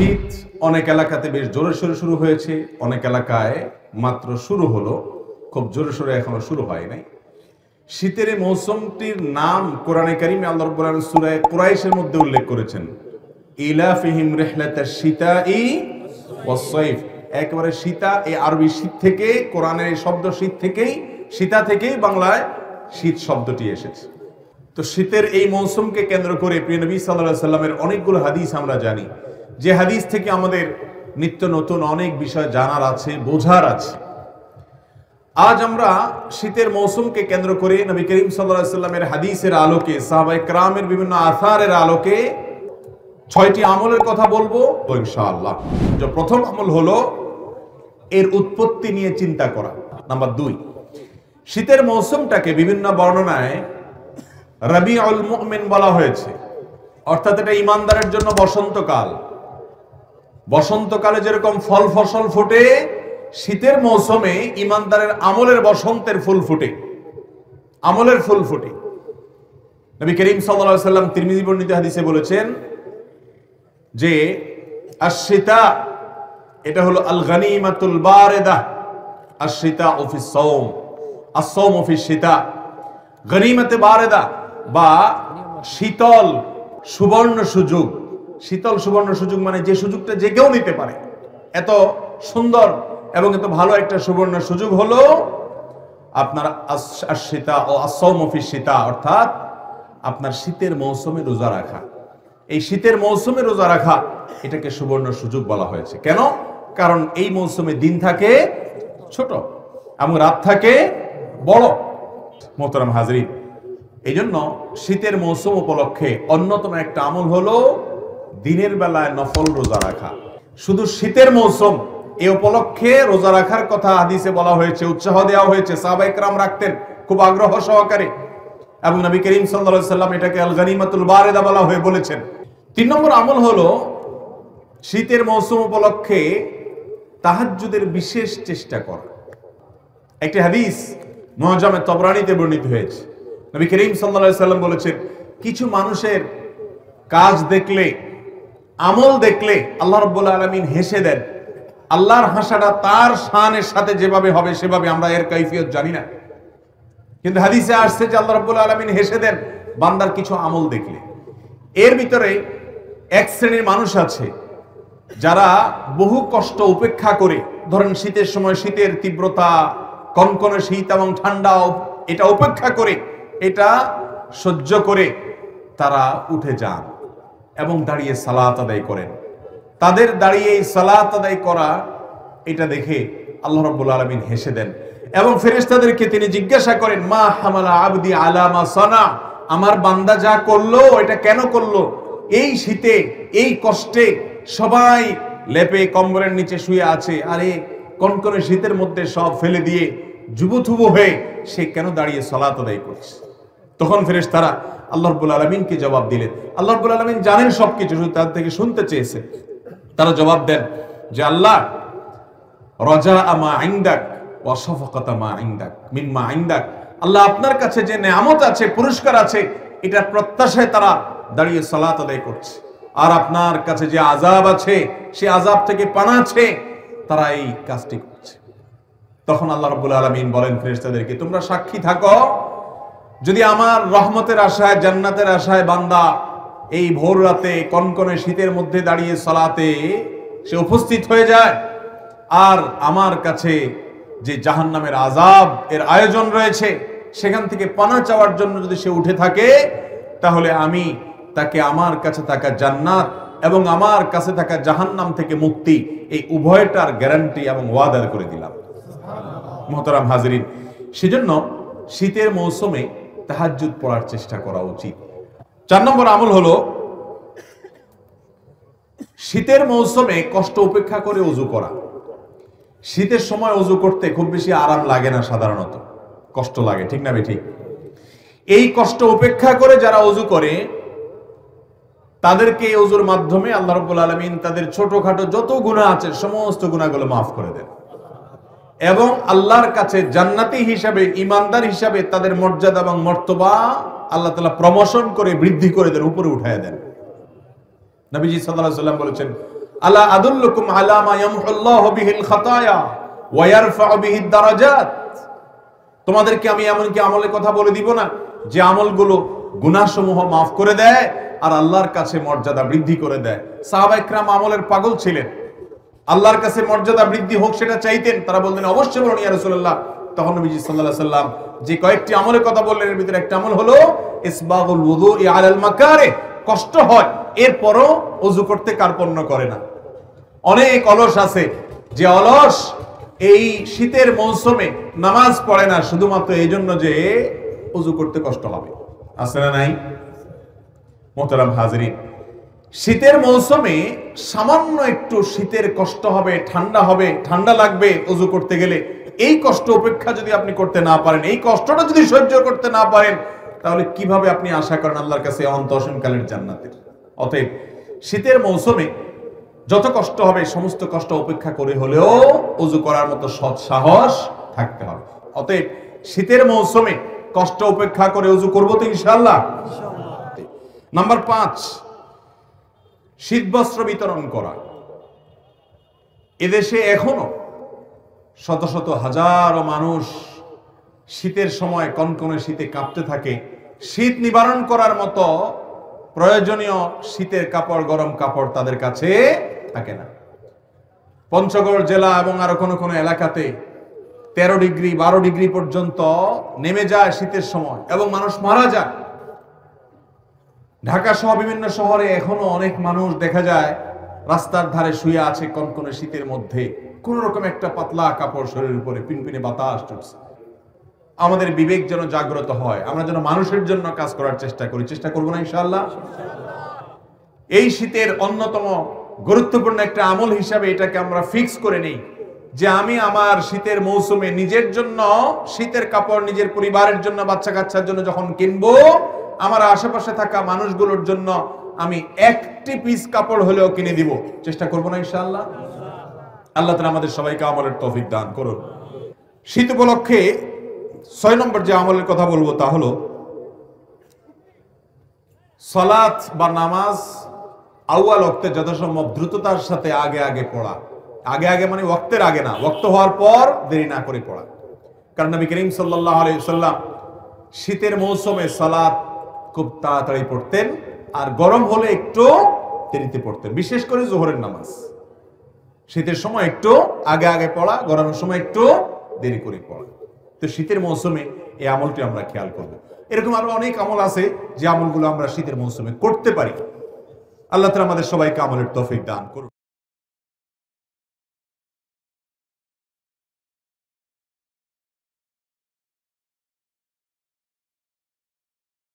শীত অনেক এলাকাতে বেশ জোরে সোরে শুরু হয়েছে, অনেক এলাকায় মাত্র শুরু হলো, খুব জোরে সোরে এখনো শুরু হয় নাই। শীতের এই মৌসুমটির নাম কোরআনে কারিমে আল্লাহ রাব্বুল আলামিন সূরা কুরাইশের মধ্যে উল্লেখ করেছেন, ইলাফিহিম রিহলাতাশ শিতাই ওয়াস সাইফ। একেবারে শীতা, এই আরবি শীত থেকে, কোরআনের এই শব্দ শীত থেকেই, শীতা থেকেই বাংলায় শীত শব্দটি এসেছে। তো শীতের এই মৌসুমকে কেন্দ্র করে প্রিয় নবী সাল্লাল্লাহু আলাইহি সাল্লামের অনেকগুলো হাদিস আমরা জানি, যে হাদিস থেকে আমাদের নিত্য নতুন অনেক বিষয় জানার আছে, বোঝার আছে। আজ আমরা শীতের মৌসুমকে কেন্দ্র করে নবী করিম সাল্লাল্লাহু আলাইহি সাল্লামের হাদিসের আলোকে, সাহাবায়ে কেরামের বিভিন্ন আসারের আলোকে 6টি আমলের কথা বলবো ইনশাআল্লাহ। যে প্রথম আমল হলো এর উৎপত্তি নিয়ে চিন্তা করা। নাম্বার 2, শীতের মৌসুমটাকে বিভিন্ন বর্ণনায় রবিউল মুমিন বলা হয়েছে, অর্থাৎ এটা ঈমানদারের জন্য বসন্তকাল। বসন্তকালে যেরকম ফল ফসল ফোটে, শীতের মৌসুমে ঈমানদারের আমলের বসন্তের ফুল ফুটে, আমলের ফুল ফুটে। নবী করিম সাল্লাল্লাহু আলাইহি সাল্লাম তিরমিজি বর্ণিত হাদিসে বলেছেন যে আশ-শীতা, এটা হলো আল গনিমাতুল বারিদা, আশ-শীতা ফিস সাওম, আস-সাওম ফিস শীতা। গনিমাতে বারিদা বা শীতল সুবর্ণ সুযোগ। শীতল সুবর্ণ সুযোগ মানে যে সুযোগটা যে কেউ নিতে পারে। এত সুন্দর এবং এত ভালো একটা সুবর্ণ সুযোগ হলো আপনার আশ-শীতা ও আস-সাওম ফিস শীতা, অর্থাৎ আপনার শীতের মৌসুমে রোজা রাখা। এই শীতের মৌসুমে রোজা রাখা, এটাকে সুবর্ণ সুযোগ বলা হয়েছে। কেন? কারণ এই মৌসুমে দিন থাকে ছোট এবং রাত থাকে বড়। মোহতারাম হাজরিন, এই জন্য শীতের মৌসুম উপলক্ষে অন্যতম একটা আমল হলো দিনের বেলায় নফল রোজা রাখা। শুধু শীতের মৌসুম, এই উপলক্ষে রোজা রাখার কথা হাদিসে বলা হয়েছে, উৎসাহ দেওয়া হয়েছে। সাহাবায়ে কেরাম রাখতেন খুব আগ্রহ সহকারে, এবং নবী করিম সাল্লাল্লাহু আলাইহি সাল্লাম এটাকে আল গনিমাতুল বারিদা বলা হয়ে বলেছেন। 3 নম্বর আমল হলো শীতের মৌসুম উপলক্ষে তাহাজ্জুদের বিশেষ চেষ্টা করা। একটি হাদিস মুআজ্জামে তাবরানীতে বর্ণিত হয়েছে, নবী করিম সাল্লাল্লাহু আলাইহি সাল্লাম বলেছেন, কিছু মানুষের কাজ দেখলে, আমল দেখলে আল্লাহ রাব্বুল আলামিন হেসে দেন। আল্লাহর হাসাটা তার শানের সাথে যেভাবে হবে সেভাবে, আমরা এর কাইফিয়ত জানি না, কিন্তু হাদিসে আসছে যে আল্লাহ রাব্বুল আলামিন হেসে দেন বান্দার কিছু আমল দেখলে। এর ভিতরে এক শ্রেণীর মানুষ আছে যারা বহু কষ্ট উপেক্ষা করে, ধরেন শীতের সময় শীতের তীব্রতা, কনকনে শীত এবং ঠান্ডা, এটা উপেক্ষা করে, এটা সহ্য করে তারা উঠে যান এবং দাঁড়িয়ে সালাত আদায় করেন। তাদের দাঁড়িয়ে এই সালাত আদায় করা, এটা দেখে আল্লাহ রাব্বুল আলামিন হেসে দেন এবং ফেরেশতাদেরকে তিনি জিজ্ঞাসা করেন, মা হামালা আবদি আলা মা সানা, আমার বান্দা যা করলো এটা কেন করলো? এই শীতে, এই কষ্টে সবাই লেপে কম্বলের নিচে শুয়ে আছে, আরে কনকনে শীতের মধ্যে সব ফেলে দিয়ে যুবথুবু হয়ে সে কেন দাঁড়িয়ে সালাত আদায় করছে? তখন ফেরেশতারা আল্লাহ রাব্বুল আলামিনকে জবাব দিলেন। আল্লাহ রাব্বুল আলামিন জানেন সবকিছু, শুধু তার থেকে শুনতে চেয়েছে। তারা জবাব দেন যে আল্লাহ, রাজা মা ইনদাক ওয়া শাফাকাতা মা ইনদাক মিম্মা ইনদাক, আল্লাহ আপনার কাছে যে নেয়ামত আছে, পুরস্কার আছে, এটা প্রত্যাশায় তারা দাঁড়িয়ে সালাত আদায় করছে। আর আপনার কাছে যে আযাব আছে, সে আযাব থেকে পানা আছে, তারা এই কাজটি করছে। তখন আল্লাহ রাব্বুল আলামিন বলেন ফেরেশতাদেরকে, তোমরা সাক্ষী থাকো, যদি আমার রহমতের আশায়, জান্নাতের আশায় বান্দা এই ভোর রাতে কনকনে শীতের মধ্যে দাঁড়িয়ে সালাতে সে উপস্থিত হয়ে যায়, আর আমার কাছে যে জাহান্নামের আযাব এর আয়োজন রয়েছে সেখান থেকে পানা চাওয়ার জন্য যদি সে উঠে থাকে, তাহলে আমি তাকে আমার কাছে থাকা জান্নাত এবং আমার কাছে থাকা জাহান্নাম থেকে মুক্তি, এই উভয়টার গ্যারান্টি এবং ওয়াদা করে দিলাম। মুহতারাম হাজরিন, সেজন্য শীতের মৌসুমে তাহাজ্জুদ পড়ার চেষ্টা করা উচিত। 4 নম্বর আমল হলো শীতের মৌসুমে কষ্ট উপেক্ষা করে ওযু করা। শীতের সময় ওযু করতে খুব বেশি আরাম লাগে না, সাধারণত কষ্ট লাগে, ঠিক না বেঠিক? এই কষ্ট উপেক্ষা করে যারা ওযু করে, তাদেরকে এই ওযুর মাধ্যমে আল্লাহ রাব্বুল আলামিন তাদের ছোটখাটো যত গুনাহ আছে সমস্ত গুনাহগুলো মাফ করে দেন এবং আল্লাহর কাছে জান্নাতি হিসাবে, ঈমানদার হিসাবে তাদের মর্যাদা এবং মর্তবা আল্লাহ তাআলা প্রমোশন করে, বৃদ্ধি করে দেন, উপরে উঠায় দেন। নবীজি সাল্লাল্লাহু আলাইহি ওয়াসাল্লাম বলেছেন, আলা আদুল্লুকুম আলা মা ইয়ামহুল্লাহু বিহিল খাতায়া ওয়া ইয়ারফাউ বিহিদ দারাজাত, তোমাদেরকে আমি এমন কি আমলের কথা বলে দিব না যে আমলগুলো গুনাহসমূহ মাফ করে দেয় আর আল্লাহর কাছে মর্যাদা বৃদ্ধি করে দেয়। সাহাবায়ে কেরাম আমলের পাগল ছিলেন, আল্লাহর কাছে মর্যাদা বৃদ্ধি হোক সেটা চাইতেন। তারা বলতেন অবশ্যই বলুন ইয়া রাসূলুল্লাহ। তখন নবীজি সাল্লাল্লাহু আলাইহি সাল্লাম যে কয়েকটি আমলের কথা বললেন এর ভিতরে একটা আমল হলো ইসবাগুল ওযুই আলাল মাকারে। কষ্ট হয় এরপরও ওযু করতে কার্পণ্য করে না। অনেক অলস আছে যে অলস এই শীতের মৌসুমে নামাজ পড়ে না শুধুমাত্র এই জন্য যে ওযু করতে কষ্ট হবে। আছে না নাই? মোহতারাম হাজরিন, শীতের মৌসুমে সামান্য একটু শীতের কষ্ট হবে, ঠান্ডা লাগবে ওযু করতে গেলে। এই কষ্ট উপেক্ষা যদি আপনি করতে না পারেন, এই কষ্টটা যদি সহ্য করতে না পারেন, তাহলে কিভাবে আপনি আশা করেন আল্লাহর কাছে অনন্ত অসীমকালের জান্নাতের? অতএব শীতের মৌসুমে যত কষ্ট হবে সমস্ত কষ্ট উপেক্ষা করে হলেও ওযু করার মতো সৎ সাহস থাকতে হবে। অতএব শীতের মৌসুমে কষ্ট উপেক্ষা করে ওযু করব তো ইনশাআল্লাহ। নাম্বার 5, শীত বস্ত্র বিতরণ করা। এদেশে এখনো শত শত হাজারো মানুষ শীতের সময় কনকনে শীতে কাঁপতে থাকে। শীত নিবারণ করার মতো প্রয়োজনীয় শীতের কাপড়, গরম কাপড় তাদের কাছে থাকে না। পঞ্চগড় জেলা এবং আরো কোন কোন এলাকাতে 13 ডিগ্রি 12 ডিগ্রি পর্যন্ত নেমে যায় শীতের সময় এবং মানুষ মারা যায়। ঢাকা সহ বিভিন্ন শহরে এখনো অনেক মানুষ দেখা যায় রাস্তার ধারে শুয়ে আছে কনকনে শীতের মধ্যে, কোন রকম একটা পাতলা কাপড় শরীরের উপরে, পিনপিনে বাতাস চলছে। আমাদের বিবেক যেন জাগ্রত হয়, আমরা যেন মানুষের জন্য কাজ করার চেষ্টা করি। চেষ্টা করবো না ইনশাআল্লাহ? এই শীতের অন্যতম গুরুত্বপূর্ণ একটা আমল হিসাবে এটাকে আমরা ফিক্স করে নেই যে আমি আমার শীতের মৌসুমে নিজের জন্য শীতের কাপড়, নিজের পরিবারের জন্য, বাচ্চা কাচ্চার জন্য যখন কিনবো, আমার আশেপাশে থাকা মানুষগুলোর জন্য আমি একটি পিস কাপড় হলেও কিনে দিব। চেষ্টা করবো না ইনশাআল্লাহ? আল্লাহ তাআলা আমাদের সবাইকে আমলের তৌফিক দান করুন। শীত উপলক্ষে 6 নম্বর যে আমলের কথা বলবো তা হলো সালাত বা নামাজ আউয়াল ওয়াক্তে যথাসম্ভব দ্রুততার সাথে আগে আগে পড়া। আগে আগে মানে ওয়াক্তের আগে না, ওয়াক্ত হওয়ার পর দেরি না করে পড়া। কারণ নবী করিম সাল্লাল্লাহু আলাইহি ওয়াসাল্লাম শীতের মৌসুমে সালাত খুব তাড়াতাড়ি পড়তেন আর গরম হলে একটু দেরিতে পড়তেন। বিশেষ করে যোহরের নামাজ শীতের সময় একটু আগে আগে পড়া, গরমের সময় একটু দেরি করে পড়া। তো শীতের মৌসুমে এই আমলটি আমরা খেয়াল করব। এরকম আরো অনেক আমল আছে যে আমলগুলো আমরা শীতের মৌসুমে করতে পারি। আল্লাহ তাআলা আমাদের সবাইকে আমলের তৌফিক দান করুন।